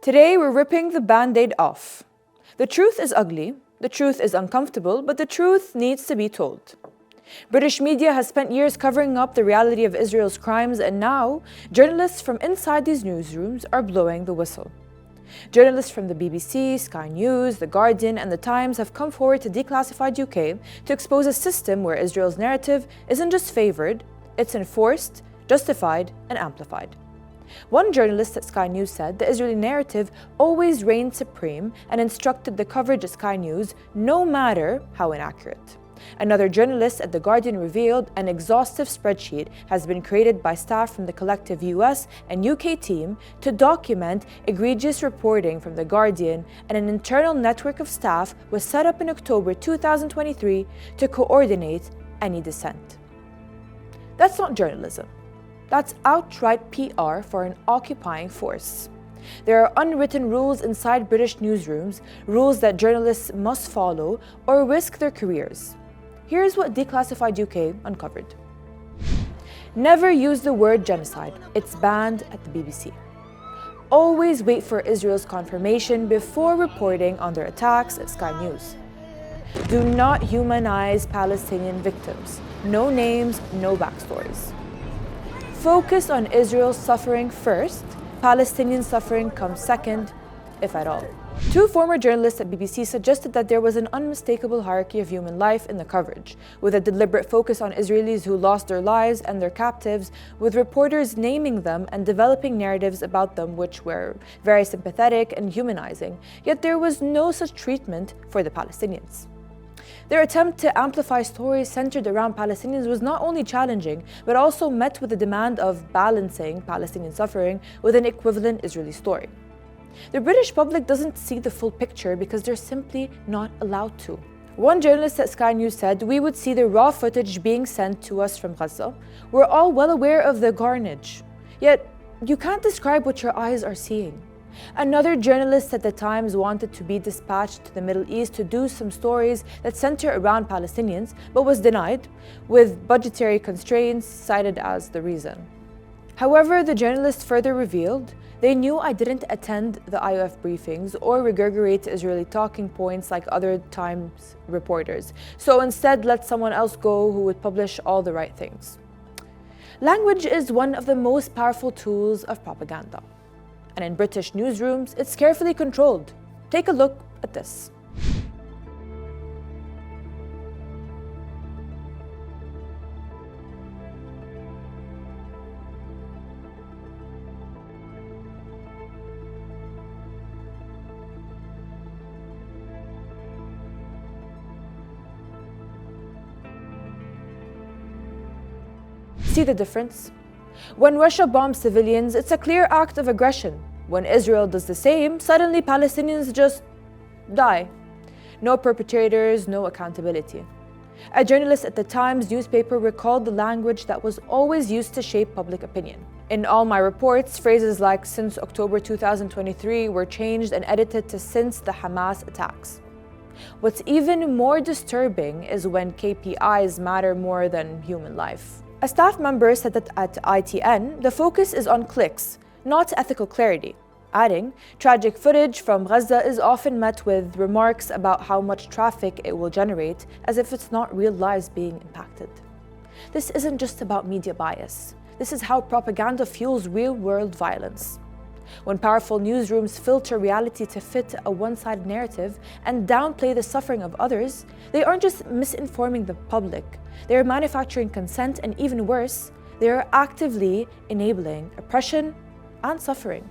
Today, we're ripping the Band-Aid off. The truth is ugly, the truth is uncomfortable, but the truth needs to be told. British media has spent years covering up the reality of Israel's crimes, and now journalists from inside these newsrooms are blowing the whistle. Journalists from the BBC, Sky News, The Guardian, and The Times have come forward to Declassified UK to expose a system where Israel's narrative isn't just favoured, it's enforced, justified, and amplified. One journalist at Sky News said the Israeli narrative always reigned supreme and instructed the coverage at Sky News no matter how inaccurate. Another journalist at The Guardian revealed an exhaustive spreadsheet has been created by staff from the collective US and UK team to document egregious reporting from The Guardian, and an internal network of staff was set up in October 2023 to coordinate any dissent. That's not journalism. That's outright PR for an occupying force. There are unwritten rules inside British newsrooms, rules that journalists must follow or risk their careers. Here's what Declassified UK uncovered. Never use the word genocide. It's banned at the BBC. Always wait for Israel's confirmation before reporting on their attacks at Sky News. Do not humanize Palestinian victims. No names, no backstories. Focus on Israel's suffering first. Palestinian suffering comes second, if at all. Two former journalists at BBC suggested that there was an unmistakable hierarchy of human life in the coverage, with a deliberate focus on Israelis who lost their lives and their captives, with reporters naming them and developing narratives about them which were very sympathetic and humanizing, yet there was no such treatment for the Palestinians. Their attempt to amplify stories centered around Palestinians was not only challenging, but also met with the demand of balancing Palestinian suffering with an equivalent Israeli story. The British public doesn't see the full picture because they're simply not allowed to. One journalist at Sky News said, "We would see the raw footage being sent to us from Gaza. We're all well aware of the carnage. Yet, you can't describe what your eyes are seeing." Another journalist at The Times wanted to be dispatched to the Middle East to do some stories that center around Palestinians, but was denied, with budgetary constraints cited as the reason. However, the journalist further revealed, they knew I didn't attend the IOF briefings or regurgite Israeli talking points like other Times reporters, so instead let someone else go who would publish all the right things. Language is one of the most powerful tools of propaganda. And in British newsrooms, it's carefully controlled. Take a look at this. See the difference? When Russia bombs civilians, it's a clear act of aggression. When Israel does the same, suddenly Palestinians just die. No perpetrators, no accountability. A journalist at the Times newspaper recalled the language that was always used to shape public opinion. In all my reports, phrases like "since October 2023" were changed and edited to "since the Hamas attacks." What's even more disturbing is when KPIs matter more than human life. A staff member said that at ITN, the focus is on clicks, not ethical clarity, adding, "Tragic footage from Gaza is often met with remarks about how much traffic it will generate, as if it's not real lives being impacted." This isn't just about media bias. This is how propaganda fuels real-world violence. When powerful newsrooms filter reality to fit a one-sided narrative and downplay the suffering of others, they aren't just misinforming the public, they are manufacturing consent, and even worse, they are actively enabling oppression and suffering.